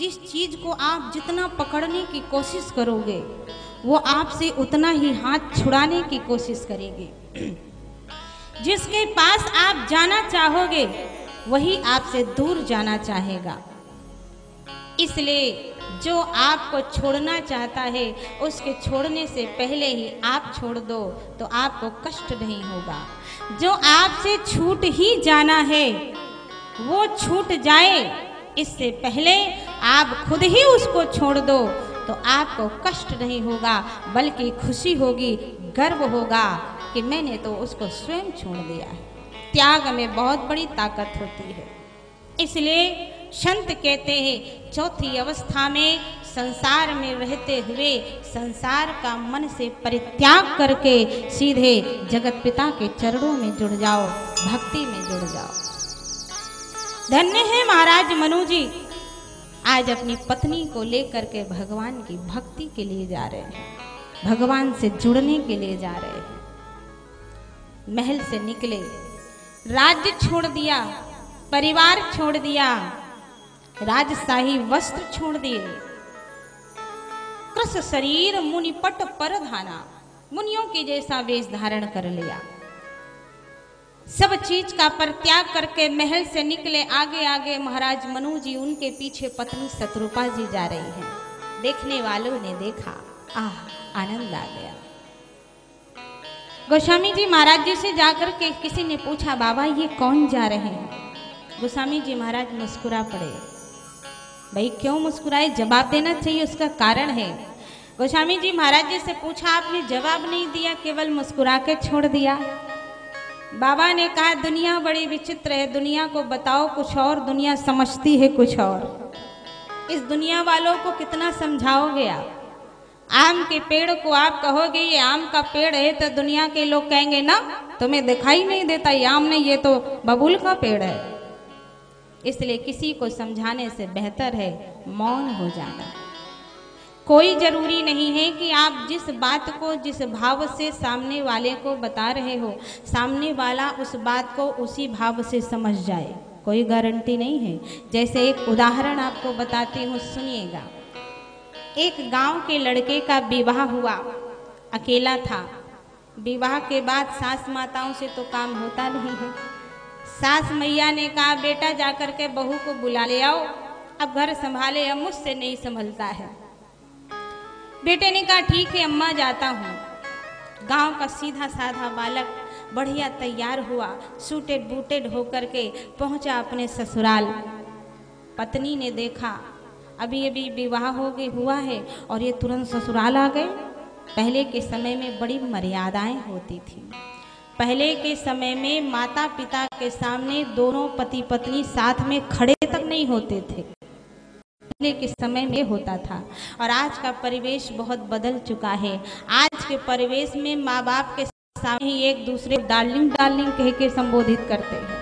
जिस चीज को आप जितना पकड़ने की कोशिश करोगे वो आपसे उतना ही हाथ छुड़ाने की कोशिश करेगी। जिसके पास आप जाना चाहोगे वही आपसे दूर जाना चाहेगा। इसलिए जो आपको छोड़ना चाहता है उसके छोड़ने से पहले ही आप छोड़ दो तो आपको कष्ट नहीं होगा। जो आपसे छूट ही जाना है वो छूट जाए इससे पहले आप खुद ही उसको छोड़ दो तो आपको कष्ट नहीं होगा, बल्कि खुशी होगी, गर्व होगा कि मैंने तो उसको स्वयं छोड़ दिया है। त्याग में बहुत बड़ी ताकत होती है। इसलिए संत कहते हैं चौथी अवस्था में संसार में रहते हुए संसार का मन से परित्याग करके सीधे जगत पिता के चरणों में जुड़ जाओ, भक्ति में जुड़ जाओ। धन्य है महाराज मनु जी, आज अपनी पत्नी को लेकर के भगवान की भक्ति के लिए जा रहे हैं, भगवान से जुड़ने के लिए जा रहे हैं। महल से निकले, राज्य छोड़ दिया, परिवार छोड़ दिया, राजशाही वस्त्र छोड़ दिए, कृश शरीर मुनिपट पर धाना, मुनियों के जैसा वेश धारण कर लिया। सब चीज का परित्याग करके महल से निकले। आगे आगे महाराज मनु जी, उनके पीछे पत्नी शत्रुपा जी जा रही हैं। देखने वालों ने देखा, आनंद आ गया। गोस्वामी जी महाराज जी से जाकर के किसी ने पूछा, बाबा ये कौन जा रहे हैं? गोस्वामी जी महाराज मुस्कुरा पड़े। भाई क्यों मुस्कुराए? जवाब देना चाहिए, उसका कारण है। गोस्वामी जी महाराज जी से पूछा, आपने जवाब नहीं दिया, केवल मुस्कुरा के छोड़ दिया। बाबा ने कहा, दुनिया बड़ी विचित्र है, दुनिया को बताओ कुछ और, दुनिया समझती है कुछ और। इस दुनिया वालों को कितना समझाओगे आप? आम के पेड़ को आप कहोगे ये आम का पेड़ है तो दुनिया के लोग कहेंगे ना तुम्हें दिखाई नहीं देता, ये आम नहीं, ये तो बबूल का पेड़ है। इसलिए किसी को समझाने से बेहतर है मौन हो जाना। कोई जरूरी नहीं है कि आप जिस बात को जिस भाव से सामने वाले को बता रहे हो सामने वाला उस बात को उसी भाव से समझ जाए, कोई गारंटी नहीं है। जैसे एक उदाहरण आपको बताती हूँ, सुनिएगा। एक गांव के लड़के का विवाह हुआ, अकेला था। विवाह के बाद सास माताओं से तो काम होता नहीं है। सास मैया ने कहा, बेटा जाकर के बहू को बुला ले आओ, अब घर संभाले, अब मुझसे नहीं संभलता है। बेटे ने कहा, ठीक है अम्मा, जाता हूँ। गांव का सीधा साधा बालक बढ़िया तैयार हुआ, सूटेड बूटेड होकर के पहुंचा अपने ससुराल। पत्नी ने देखा अभी अभी विवाह हो गई हुआ है और ये तुरंत ससुराल आ गए। पहले के समय में बड़ी मर्यादाएं होती थी। पहले के समय में माता पिता के सामने दोनों पति पत्नी साथ में खड़े तक नहीं होते थे, पहले के समय में होता था। और आज का परिवेश बहुत बदल चुका है। आज के परिवेश में माँ बाप के सामने ही एक दूसरे को डार्लिंग डार्लिंग कह के संबोधित करते हैं,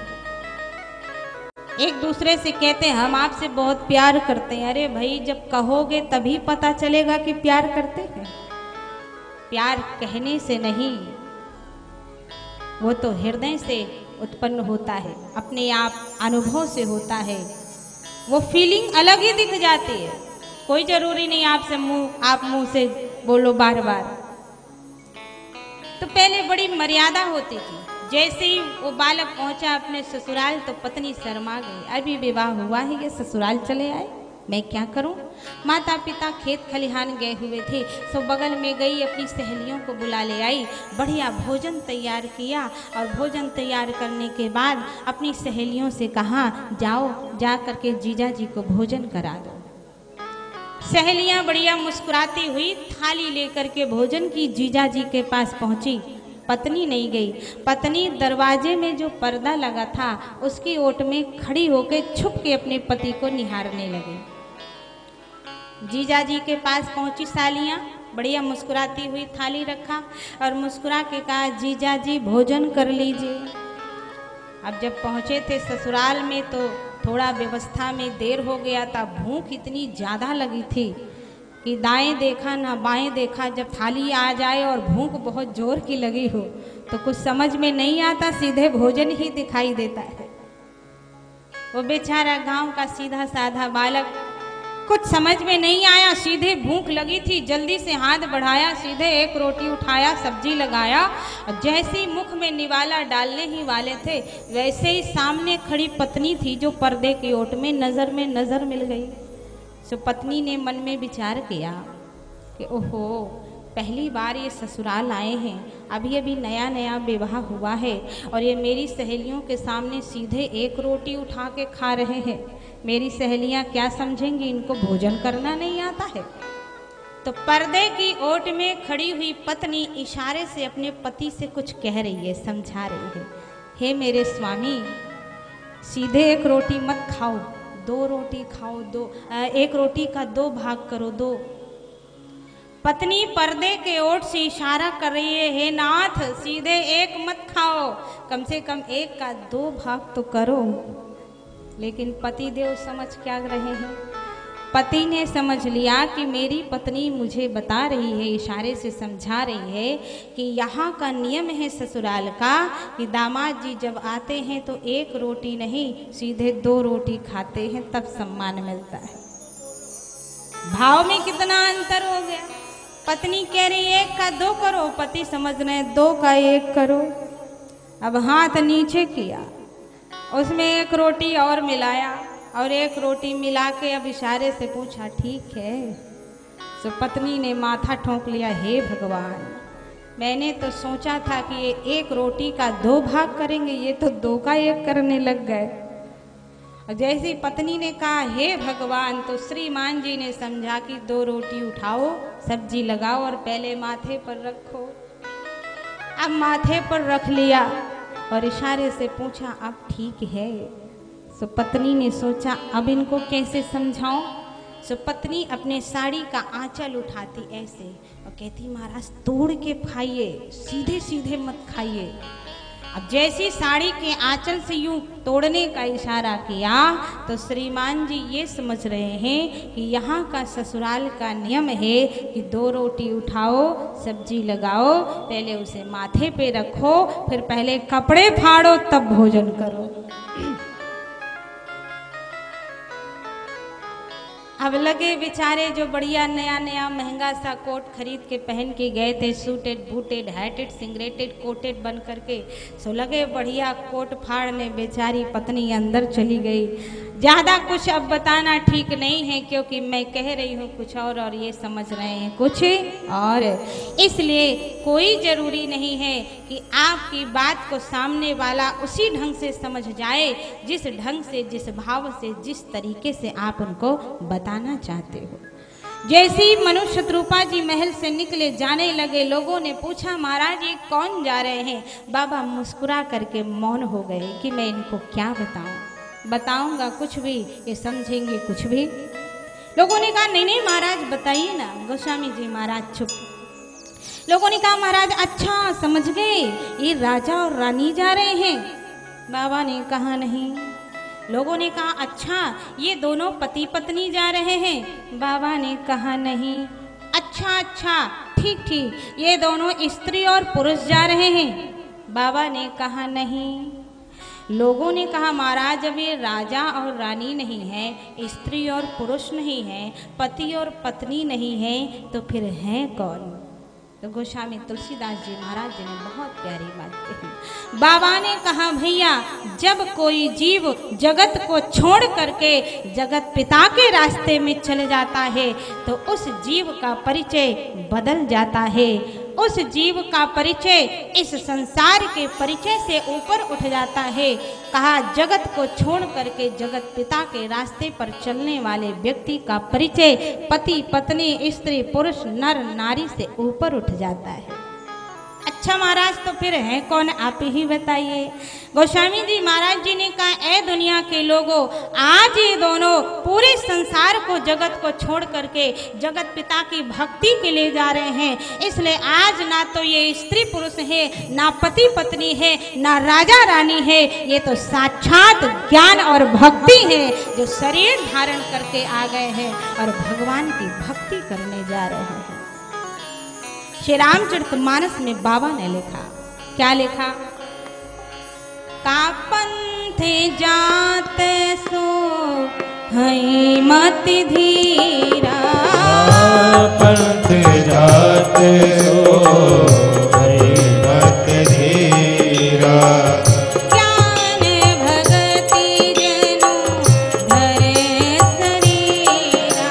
एक दूसरे से कहते हैं हम आपसे बहुत प्यार करते हैं। अरे भाई, जब कहोगे तभी पता चलेगा कि प्यार करते हैं। प्यार कहने से नहीं, वो तो हृदय से उत्पन्न होता है, अपने आप अनुभव से होता है। वो फीलिंग अलग ही दिख जाती है। कोई जरूरी नहीं आप मुंह से बोलो बार बार। तो पहले बड़ी मर्यादा होती थी। जैसे ही वो बालक पहुंचा अपने ससुराल तो पत्नी शर्मा गई। अभी विवाह हुआ है, ये ससुराल चले आए, मैं क्या करूं? माता पिता खेत खलिहान गए हुए थे, सो बगल में गई, अपनी सहेलियों को बुला ले आई, बढ़िया भोजन तैयार किया। और भोजन तैयार करने के बाद अपनी सहेलियों से कहा, जाओ जा करके जीजा जी को भोजन करा दो। सहेलियां बढ़िया मुस्कुराती हुई थाली लेकर के भोजन की जीजा जी के पास पहुंची। पत्नी नहीं गई। पत्नी दरवाजे में जो पर्दा लगा था उसकी ओट में खड़ी होकर छुप के अपने पति को निहारने लगी। जीजा जी के पास पहुंची सालियां, बढ़िया मुस्कुराती हुई थाली रखा और मुस्कुरा के कहा, जीजा जी भोजन कर लीजिए। अब जब पहुंचे थे ससुराल में तो थोड़ा व्यवस्था में देर हो गया था। भूख इतनी ज़्यादा लगी थी कि दाएं देखा ना बाएं देखा। जब थाली आ जाए और भूख बहुत जोर की लगी हो तो कुछ समझ में नहीं आता, सीधे भोजन ही दिखाई देता है। वो बेचारा गांव का सीधा साधा बालक कुछ समझ में नहीं आया, सीधे भूख लगी थी, जल्दी से हाथ बढ़ाया, सीधे एक रोटी उठाया, सब्जी लगाया और जैसे ही मुख में निवाला डालने ही वाले थे वैसे ही सामने खड़ी पत्नी थी जो पर्दे की ओट में नज़र मिल गई। सो पत्नी ने मन में विचार किया कि ओहो, पहली बार ये ससुराल आए हैं, अभी नया नया विवाह हुआ है और ये मेरी सहेलियों के सामने सीधे एक रोटी उठा के खा रहे हैं। मेरी सहेलियां क्या समझेंगी, इनको भोजन करना नहीं आता है। तो पर्दे की ओट में खड़ी हुई पत्नी इशारे से अपने पति से कुछ कह रही है, समझा रही है, हे मेरे स्वामी, सीधे एक रोटी मत खाओ, दो रोटी खाओ, एक रोटी का दो भाग करो, दो। पत्नी पर्दे के ओट से इशारा कर रही है, हे नाथ, सीधे एक मत खाओ, कम से कम एक का दो भाग तो करो। लेकिन पति देव समझ क्या रहे हैं, पति ने समझ लिया कि मेरी पत्नी मुझे बता रही है, इशारे से समझा रही है कि यहाँ का नियम है ससुराल का कि दामाद जी जब आते हैं तो एक रोटी नहीं सीधे दो रोटी खाते हैं, तब सम्मान मिलता है। भाव में कितना अंतर हो गया। पत्नी कह रही एक का दो करो, पति समझ रहे दो का एक करो। अब हाथ नीचे किया, उसमें एक रोटी और मिलाया और एक रोटी मिला के अब इशारे से पूछा, ठीक है। तो पत्नी ने माथा ठोंक लिया, हे भगवान, मैंने तो सोचा था कि ये एक रोटी का दो भाग करेंगे, ये तो दो का एक करने लग गए। और जैसी पत्नी ने कहा हे भगवान, तो श्रीमान जी ने समझा कि दो रोटी उठाओ, सब्जी लगाओ और पहले माथे पर रखो। अब माथे पर रख लिया और इशारे से पूछा, अब ठीक है। सो पत्नी ने सोचा अब इनको कैसे समझाऊं। सो पत्नी अपने साड़ी का आंचल उठाती ऐसे और कहती, महाराज तोड़ के खाइए, सीधे सीधे मत खाइए। अब जैसी साड़ी के आंचल से यूं तोड़ने का इशारा किया तो श्रीमान जी ये समझ रहे हैं कि यहाँ का ससुराल का नियम है कि दो रोटी उठाओ, सब्जी लगाओ, पहले उसे माथे पे रखो, फिर पहले कपड़े फाड़ो तब भोजन करो। अब लगे बेचारे जो बढ़िया नया नया महंगा सा कोट खरीद के पहन के गए थे, सूटेड बूटेड हैटेड सिंगरेटेड कोटेड बन करके, सो लगे बढ़िया कोट फाड़ने। बेचारी पत्नी अंदर चली गई। ज़्यादा कुछ अब बताना ठीक नहीं है क्योंकि मैं कह रही हूँ कुछ और ये समझ रहे हैं कुछ और, इसलिए कोई ज़रूरी नहीं है कि आपकी बात को सामने वाला उसी ढंग से समझ जाए जिस ढंग से, जिस भाव से, जिस तरीके से आप उनको बताना चाहते हो। जैसे ही मनुष्य शत्रुपा जी महल से निकले, जाने लगे, लोगों ने पूछा, महाराज ये कौन जा रहे हैं? बाबा मुस्कुरा करके मौन हो गए कि मैं इनको क्या बताऊं, बताऊंगा कुछ भी, ये समझेंगे कुछ भी। लोगों ने कहा नहीं नहीं महाराज बताइए ना। गोस्वामी जी महाराज चुप। लोगों ने कहा महाराज अच्छा समझ गए, ये राजा और रानी जा रहे हैं। बाबा ने कहा नहीं। लोगों ने कहा अच्छा ये दोनों पति पत्नी जा रहे हैं। बाबा ने कहा नहीं। अच्छा अच्छा ठीक ठीक, ये दोनों स्त्री और पुरुष जा रहे हैं। बाबा ने कहा नहीं। लोगों ने कहा महाराज अब ये राजा और रानी नहीं है, स्त्री और पुरुष नहीं है, पति और पत्नी नहीं है, तो फिर हैं कौन? तो गोस्वामी तुलसीदास जी महाराज जी ने बहुत प्यारी बात कही। बाबा ने कहा भैया जब कोई जीव जगत को छोड़ करके जगत पिता के रास्ते में चले जाता है तो उस जीव का परिचय बदल जाता है। उस जीव का परिचय इस संसार के परिचय से ऊपर उठ जाता है। कहा जगत को छोड़ करके जगत पिता के रास्ते पर चलने वाले व्यक्ति का परिचय पति पत्नी स्त्री पुरुष नर नारी से ऊपर उठ जाता है। अच्छा महाराज तो फिर है कौन, आप ही बताइए। गोस्वामी जी महाराज जी ने कहा ए दुनिया के लोगों, आज ये दोनों पूरे संसार को जगत को छोड़ करके जगत पिता की भक्ति के लिए जा रहे हैं। इसलिए आज ना तो ये स्त्री पुरुष है, ना पति पत्नी है, ना राजा रानी है, ये तो साक्षात ज्ञान और भक्ति है जो शरीर धारण करके आ गए हैं और भगवान की भक्ति करने जा रहे हैं। श्री रामचरितमानस में बाबा ने लिखा, क्या लिखा? का पंथ जात सो हई मत धीरा। पंथ जात सो हई मत धीरा। ज्ञान भगति जनु धरे शरीरा।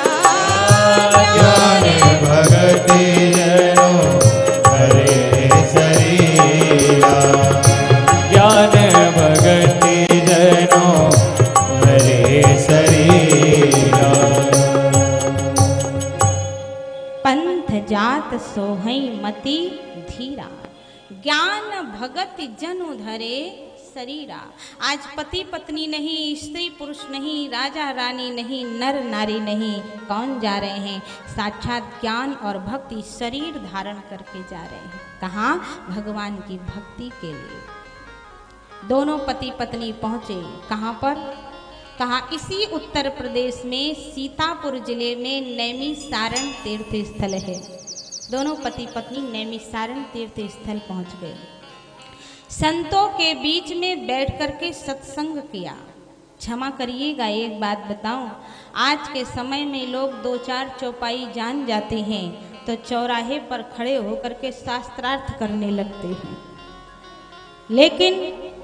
ज्ञान भगति जनु धरे शरीरा। ज्ञान भगति जनु धरे शरीरा। पंथ जात सोहई मति धीरा। ज्ञान भगत जनु धरे शरीरा। आज पति पत्नी नहीं, स्त्री पुरुष नहीं, राजा रानी नहीं, नर नारी नहीं, कौन जा रहे हैं? साक्षात ज्ञान और भक्ति शरीर धारण करके जा रहे हैं। कहाँ? भगवान की भक्ति के लिए। दोनों पति पत्नी पहुँचे कहाँ पर? कहा इसी उत्तर प्रदेश में सीतापुर जिले में नैमिषारण तीर्थ स्थल है। दोनों पति पत्नी नैमिषारण तीर्थ स्थल पहुंच गए। संतों के बीच में बैठ करके सत्संग किया। क्षमा करिएगा एक बात बताऊं, आज के समय में लोग दो चार चौपाई जान जाते हैं तो चौराहे पर खड़े होकर के शास्त्रार्थ करने लगते हैं, लेकिन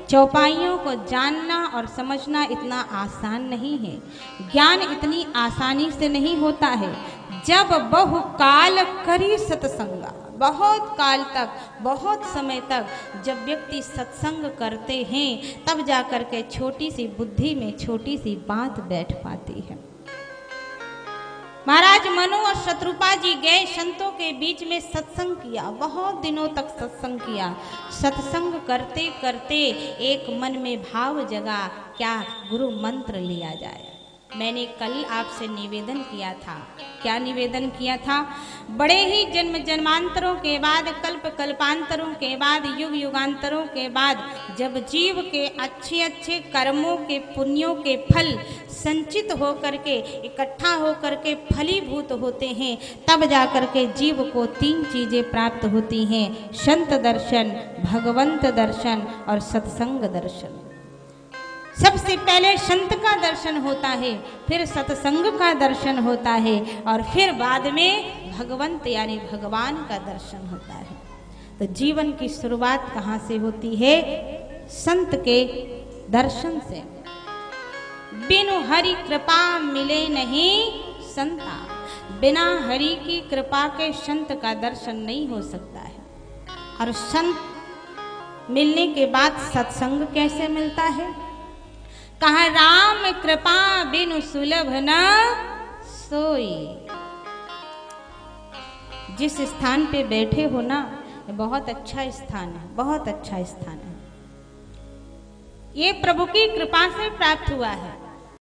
चौपाइयों को जानना और समझना इतना आसान नहीं है। ज्ञान इतनी आसानी से नहीं होता है। जब बहुकाल करी सत्संगा, बहुत काल तक, बहुत समय तक जब व्यक्ति सत्संग करते हैं तब जाकर के छोटी सी बुद्धि में छोटी सी बात बैठ पाती है। महाराज मनु और शत्रुपा जी गए, संतों के बीच में सत्संग किया, बहुत दिनों तक सत्संग किया। सत्संग करते करते एक मन में भाव जगा, क्या गुरु मंत्र लिया जाए। मैंने कल आपसे निवेदन किया था। क्या निवेदन किया था? बड़े ही जन्म जन्मांतरों के बाद, कल्प कल्पांतरों के बाद, युग युगांतरों के बाद जब जीव के अच्छे अच्छे कर्मों के पुण्यों के फल संचित होकर के इकट्ठा होकर के फलीभूत होते हैं, तब जाकर के जीव को तीन चीजें प्राप्त होती हैं: संत दर्शन, भगवंत दर्शन और सत्संग दर्शन। सबसे पहले संत का दर्शन होता है, फिर सत्संग का दर्शन होता है और फिर बाद में भगवंत यानी भगवान का दर्शन होता है। तो जीवन की शुरुआत कहाँ से होती है? संत के दर्शन से। बिनु हरि कृपा मिले नहीं संता। बिना हरि की कृपा के संत का दर्शन नहीं हो सकता है। और संत मिलने के बाद सत्संग कैसे मिलता है? कहा राम कृपा बिनु सुलभ न सोई। जिस स्थान पे बैठे हो ना, बहुत अच्छा स्थान है, बहुत अच्छा स्थान है। ये प्रभु की कृपा से प्राप्त हुआ है।